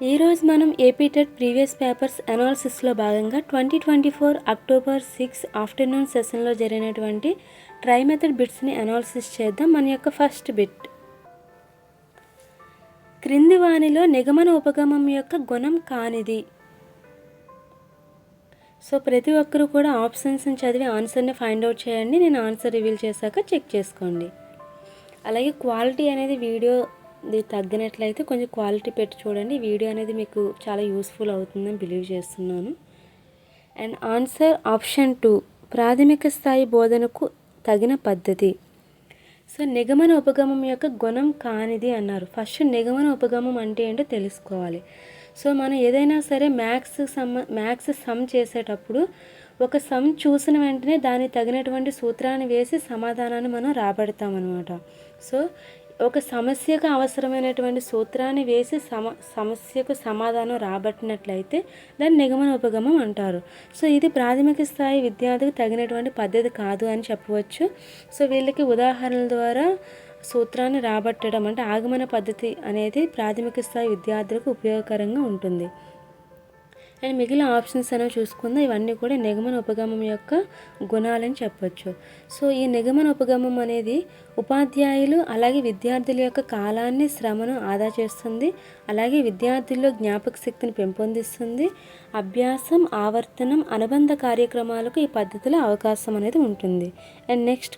ఈరోజు మనం AP TET previous papers అనాలిసిస్లో భాగంగా 2024 అక్టోబర్ 6 ఆఫ్టర్నూన్ సెషన్లో జరిగినటువంటి ట్రై మెథడ్ బిట్స్ని అనాలిసిస్ చేద్దాం. మన యొక్క ఫస్ట్ బిట్, క్రింది వానిలో నిగమన ఉపగమం యొక్క గుణం కానిది. సో ప్రతి ఒక్కరు కూడా ఆప్షన్స్ని చదివి ఆన్సర్ని ఫైండ్ అవుట్ చేయండి. నేను ఆన్సర్ రివీల్ చేశాక చెక్ చేసుకోండి. అలాగే క్వాలిటీ అనేది వీడియోది తగ్గినట్లయితే కొంచెం క్వాలిటీ పెట్టి చూడండి. వీడియో అనేది మీకు చాలా యూస్ఫుల్ అవుతుందని బిలీవ్ చేస్తున్నాను. అండ్ ఆన్సర్ ఆప్షన్ 2, ప్రాథమిక స్థాయి బోధనకు తగిన పద్ధతి. సో నిగమన ఉపగమం యొక్క గుణం కానిది అన్నారు. ఫస్ట్ నిగమన ఉపగమం అంటే ఏంటో తెలుసుకోవాలి. సో మనం ఏదైనా సరే మ్యాథ్స్ సమ్ చేసేటప్పుడు ఒక సమ్ చూసిన వెంటనే దానికి తగినటువంటి సూత్రాన్ని వేసి సమాధానాన్ని మనం రాబడతామన్నమాట. సో ఒక సమస్యకు అవసరమైనటువంటి సూత్రాన్ని వేసి సమస్యకు సమాధానం రాబట్టినట్లయితే దాన్ని నిగమన ఉపగమం అంటారు. సో ఇది ప్రాథమిక స్థాయి విద్యార్థికి తగినటువంటి పద్ధతి కాదు అని చెప్పవచ్చు. సో వీళ్ళకి ఉదాహరణల ద్వారా సూత్రాన్ని రాబట్టడం అంటే ఆగమన పద్ధతి అనేది ప్రాథమిక స్థాయి విద్యార్థులకు ఉపయోగకరంగా ఉంటుంది. అండ్ మిగిలిన ఆప్షన్స్ అనేవి చూసుకుందాం. ఇవన్నీ కూడా నిగమన ఉపగమం యొక్క గుణాలని చెప్పచ్చు. సో ఈ నిగమన ఉపగమం అనేది ఉపాధ్యాయులు అలాగే విద్యార్థుల యొక్క కాలాన్ని, శ్రమను ఆదా చేస్తుంది. అలాగే విద్యార్థుల్లో జ్ఞాపక శక్తిని పెంపొందిస్తుంది. అభ్యాసం, ఆవర్తనం, అనుబంధ కార్యక్రమాలకు ఈ పద్ధతిలో అవకాశం అనేది ఉంటుంది. అండ్ నెక్స్ట్,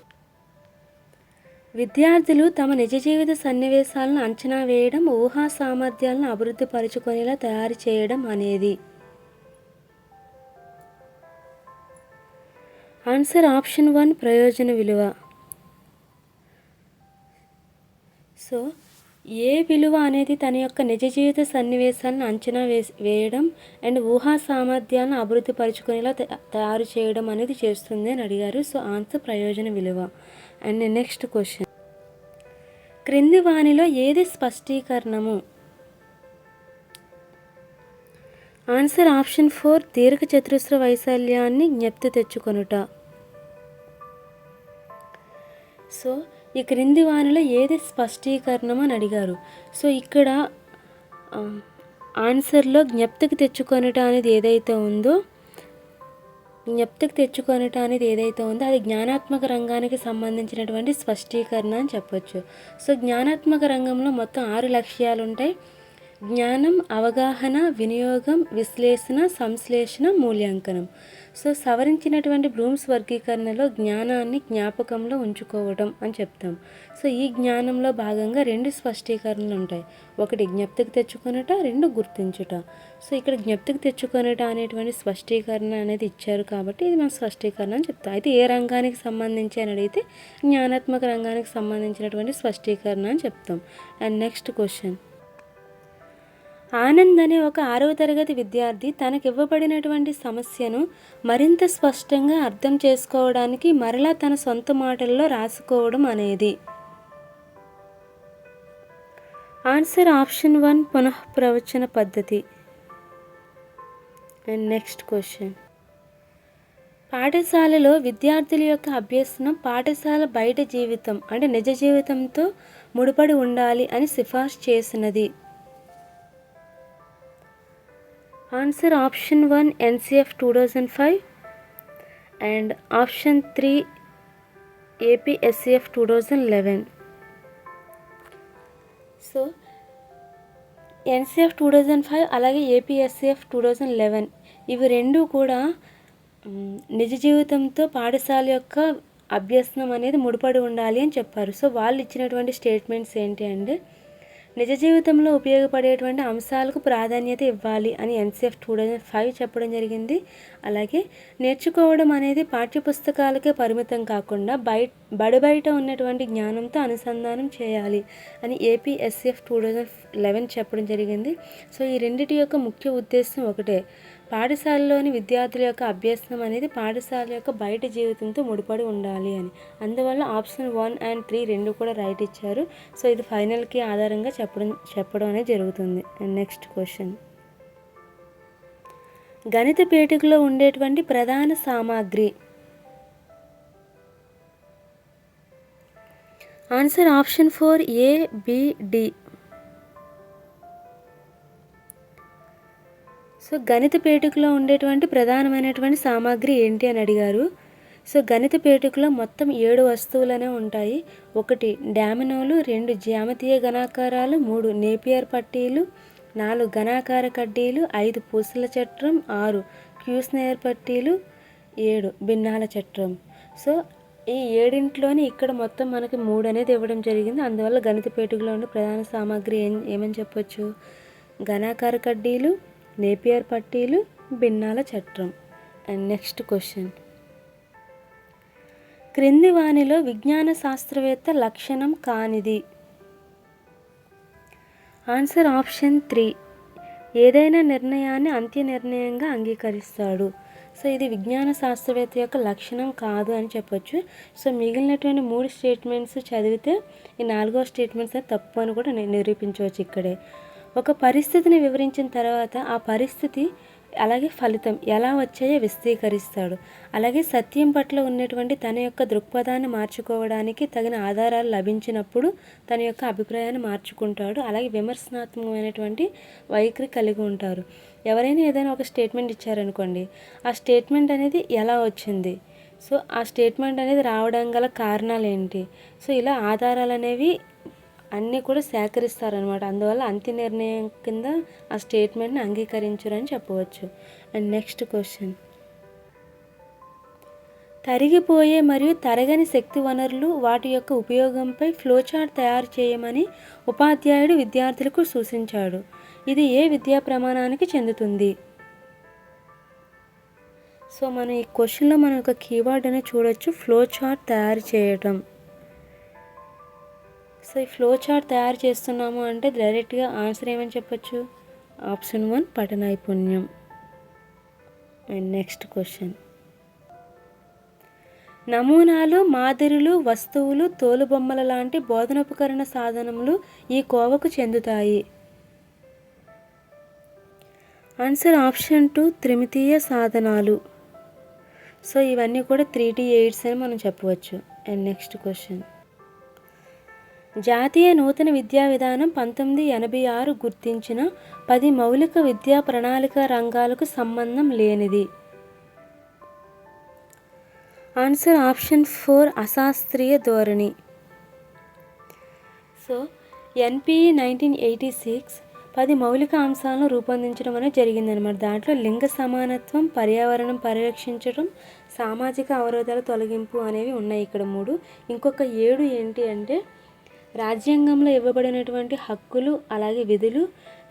విద్యార్థులు తమ నిజ జీవిత సన్నివేశాలను అంచనా వేయడం, ఊహా సామర్థ్యాలను అభివృద్ధి పరుచుకునేలా తయారు చేయడం అనేది. ఆన్సర్ ఆప్షన్ 1, ప్రయోజన విలువ. సో ఏ విలువ అనేది తన యొక్క నిజ జీవిత సన్నివేశాలను అంచనా వేయడం అండ్ ఊహా సామర్థ్యాలను అభివృద్ధి పరుచుకునేలా తయారు చేయడం అనేది చేస్తుంది అని అడిగారు. సో ఆన్సర్ ప్రయోజన విలువ. అండ్ నెక్స్ట్ క్వశ్చన్, క్రింది వానిలో ఏది స్పష్టీకరణము? ఆన్సర్ ఆప్షన్ 4, దీర్ఘ చతురస్ర వైశాల్యాన్ని జ్ఞప్తి తెచ్చుకొనుట. సో ఈ క్రింది వానిలో ఏది స్పష్టీకరణం అని అడిగారు. సో ఇక్కడ ఆన్సర్లో జ్ఞప్తికి తెచ్చుకొనుట అనేది ఏదైతే ఉందో అది జ్ఞానాత్మక రంగానికి సంబంధించినటువంటి స్పష్టీకరణ అని చెప్పొచ్చు. సో జ్ఞానాత్మక రంగంలో మొత్తం 6 లక్ష్యాలు ఉంటాయి. జ్ఞానం, అవగాహన, వినియోగం, విశ్లేషణ, సంశ్లేషణ, మూల్యాంకనం. సో సవరించినటువంటి బ్లూమ్స్ వర్గీకరణలో జ్ఞానాన్ని జ్ఞాపకంలో ఉంచుకోవడం అని చెప్తాం. సో ఈ జ్ఞానంలో భాగంగా 2 స్పష్టీకరణలు ఉంటాయి. ఒకటి జ్ఞప్తికి తెచ్చుకొనుట, 2 గుర్తించుట. సో ఇక్కడ జ్ఞప్తికి తెచ్చుకొనుట అనేటువంటి స్పష్టీకరణ అనేది ఇచ్చారు కాబట్టి ఇది మనం స్పష్టీకరణ అని చెప్తాం. అయితే ఏ రంగానికి సంబంధించి అని అడిగితే జ్ఞానాత్మక రంగానికి సంబంధించినటువంటి స్పష్టీకరణ అని చెప్తాం. అండ్ నెక్స్ట్ క్వశ్చన్, ఆనంద్ అనే ఒక 6వ తరగతి విద్యార్థి తనకివ్వబడినటువంటి సమస్యను మరింత స్పష్టంగా అర్థం చేసుకోవడానికి మరలా తన సొంత మాటల్లో రాసుకోవడం అనేది. ఆన్సర్ ఆప్షన్ 1, పునఃప్రవచన పద్ధతి. అండ్ నెక్స్ట్ క్వశ్చన్, పాఠశాలలో విద్యార్థుల యొక్క అభ్యసనం పాఠశాల బయట జీవితం అంటే నిజ జీవితంతో ముడిపడి ఉండాలి అని సిఫార్సు చేసినది. Answer option 1, NCF 2005 and option 3, AP SCF 2011. So NCF 2005 అలాగే AP SCF 2011 ఇవి రెండు కూడా నిజ జీవితంతో పాఠశాల యొక్క అభ్యసనం అనేది ముడిపడి ఉండాలి అని చెప్పారు. సో వాళ్ళు ఇచ్చినటువంటి స్టేట్మెంట్స్ ఏంటి అంటే నిజ జీవితంలో ఉపయోగపడేటువంటి అంశాలకు ప్రాధాన్యత ఇవ్వాలి అని NCF 2005 చెప్పడం జరిగింది. అలాగే నేర్చుకోవడం అనేది పాఠ్యపుస్తకాలకే పరిమితం కాకుండా బయట ఉన్నటువంటి జ్ఞానంతో అనుసంధానం చేయాలి అని AP SCF 2011 చెప్పడం జరిగింది. సో ఈ రెండిటి యొక్క ముఖ్య ఉద్దేశం ఒకటే, పాఠశాలలోని విద్యార్థుల యొక్క అభ్యసనం అనేది పాఠశాల యొక్క బయట జీవితంతో ముడిపడి ఉండాలి అని. అందువల్ల ఆప్షన్ 1 అండ్ 3 రెండు కూడా రైట్ ఇచ్చారు. సో ఇది ఫైనల్కి ఆధారంగా చెప్పడం అనేది జరుగుతుంది. నెక్స్ట్ క్వశ్చన్, గణిత పీఠికలో ఉండేటువంటి ప్రధాన సామాగ్రి. Answer option 4, A, B, D. So గణిత పేటికలో ఉండేటువంటి ప్రధానమైనటువంటి సామాగ్రి ఏంటి అని అడిగారు. సో గణిత పేటికలో మొత్తం 7 వస్తువులనే ఉంటాయి. 1 డామినోలు, 2 జ్యామితీయ ఘనాకారాలు, 3 నేపియర్ పట్టీలు, 4 ఘనాకార కడ్డీలు, 5 పూసల చట్రం, 6 క్యూస్నేర్ పట్టీలు, 7 భిన్నాల చట్రం. సో ఈ 7 ఇక్కడ మొత్తం మనకి 3 అనేది ఇవ్వడం జరిగింది. అందువల్ల గణిత పేటికలో ఉండే ప్రధాన సామాగ్రి ఏమని చెప్పొచ్చు? ఘనాకార కడ్డీలు, నేపియర్ పట్టీలు, భిన్నాల చట్రం. అండ్ నెక్స్ట్ క్వశ్చన్, క్రింది వానిలో విజ్ఞాన శాస్త్రవేత్త లక్షణం కానిది? ఆన్సర్ ఆప్షన్ 3, ఏదైనా నిర్ణయాన్ని అంత్య నిర్ణయంగా అంగీకరిస్తాడు. సో ఇది విజ్ఞాన శాస్త్రవేత్త యొక్క లక్షణం కాదు అని చెప్పొచ్చు. సో మిగిలినటువంటి 3 స్టేట్మెంట్స్ చదివితే ఈ 4వ స్టేట్మెంట్స్ తప్పు అని కూడా నిరూపించవచ్చు. ఇక్కడే ఒక పరిస్థితిని వివరించిన తర్వాత ఆ పరిస్థితి అలాగే ఫలితం ఎలా వచ్చాయో విశదీకరిస్తాడు. అలాగే సత్యం పట్ల ఉన్నటువంటి తన యొక్క దృక్పథాన్ని మార్చుకోవడానికి తగిన ఆధారాలు లభించినప్పుడు తన యొక్క అభిప్రాయాన్ని మార్చుకుంటాడు. అలాగే విమర్శనాత్మకమైనటువంటి వైఖరి కలిగి ఉంటారు. ఎవరైనా ఏదైనా ఒక స్టేట్మెంట్ ఇచ్చారనుకోండి, ఆ స్టేట్మెంట్ అనేది ఎలా వచ్చింది, సో ఆ స్టేట్మెంట్ అనేది రావడం గల కారణాలు ఏంటి, సో ఇలా ఆధారాలు అనేవి అన్నీ కూడా సేకరిస్తారనమాట. అందువల్ల అంత్య నిర్ణయం కింద ఆ స్టేట్మెంట్ని అంగీకరించరని చెప్పవచ్చు. అండ్ నెక్స్ట్ క్వశ్చన్, తరిగిపోయే మరియు తరగని శక్తి వనరులు వాటి యొక్క ఉపయోగంపై ఫ్లోచార్ట్ తయారు చేయమని ఉపాధ్యాయుడు విద్యార్థులకు సూచించాడు. ఇది ఏ విద్యా ప్రమాణానికి చెందుతుంది? సో మనం ఈ క్వశ్చన్లో మనం ఒక కీవర్డ్ అనేది చూడొచ్చు, ఫ్లోచార్ట్ తయారు చేయటం. సో ఈ ఫ్లో చార్ట్ తయారు చేస్తున్నాము అంటే డైరెక్ట్గా ఆన్సర్ ఏమని చెప్పచ్చు? ఆప్షన్ 1 పఠనైపుణ్యం. అండ్ నెక్స్ట్ క్వశ్చన్, నమూనాలు, మాదిరులు, వస్తువులు, తోలుబొమ్మల లాంటి బోధనోపకరణ సాధనములు ఈ కోవకు చెందుతాయి. ఆన్సర్ ఆప్షన్ 2 త్రిమితీయ సాధనాలు. సో ఇవన్నీ కూడా 3D ఎయిడ్స్ అని మనం చెప్పవచ్చు. అండ్ నెక్స్ట్ క్వశ్చన్, జాతీయ నూతన విద్యా విధానం 1986 గుర్తించిన 10 మౌలిక విద్యా ప్రణాళిక రంగాలకు సంబంధం లేనిది. ఆన్సర్ ఆప్షన్ 4 అశాస్త్రీయ ధోరణి. సో ఎన్పిఈ 1986 10 మౌలిక అంశాలను రూపొందించడం అనేది జరిగిందనమాట. దాంట్లో లింగ సమానత్వం, పర్యావరణం పరిరక్షించడం, సామాజిక అవరోధాల తొలగింపు అనేవి ఉన్నాయి ఇక్కడ 3. ఇంకొక 7 ఏంటి అంటే రాజ్యాంగంలో ఇవ్వబడినటువంటి హక్కులు, అలాగే విధులు,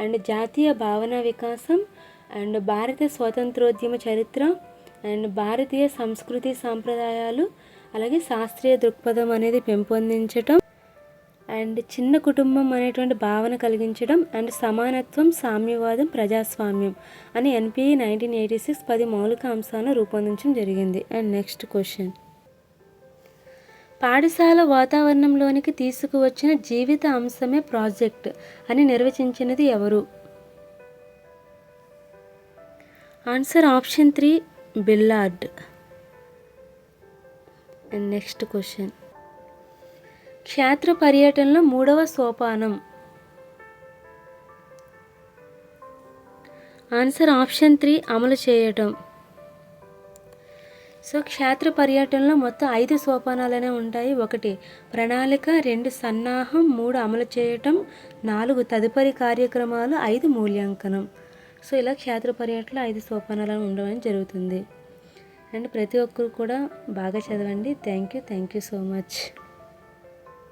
అండ్ జాతీయ భావన వికాసం, అండ్ భారతీయ స్వాతంత్రోద్యమ చరిత్ర, అండ్ భారతీయ సంస్కృతి సాంప్రదాయాలు, అలాగే శాస్త్రీయ దృక్పథం అనేది పెంపొందించటం, అండ్ చిన్న కుటుంబం అనేటువంటి భావన కలిగించడం, అండ్ సమానత్వం, సామ్యవాదం, ప్రజాస్వామ్యం అని ఎన్పిఈ 1986 10 మౌలిక అంశాలను రూపొందించడం జరిగింది. అండ్ నెక్స్ట్ క్వశ్చన్, పాఠశాల వాతావరణంలోనికి తీసుకువచ్చిన జీవిత అంశమే ప్రాజెక్ట్ అని నిర్వచించినది ఎవరు? ఆన్సర్ ఆప్షన్ 3 బిల్లార్డ్. అండ్ నెక్స్ట్ క్వశ్చన్, క్షేత్ర పర్యటనలో 3వ సోపానం. ఆన్సర్ ఆప్షన్ 3 అమలు చేయటం. సో క్షేత్ర పర్యటనలో మొత్తం 5 సోపానాలనే ఉంటాయి. 1 ప్రణాళిక, 2 సన్నాహం, 3 అమలు చేయటం, 4 తదుపరి కార్యక్రమాలు, 5 మూల్యాంకనం. సో ఇలా క్షేత్ర పర్యటనలో 5 సోపానాలను ఉండడం జరుగుతుంది. అండ్ ప్రతి ఒక్కరు కూడా బాగా చదవండి. Thank you so much.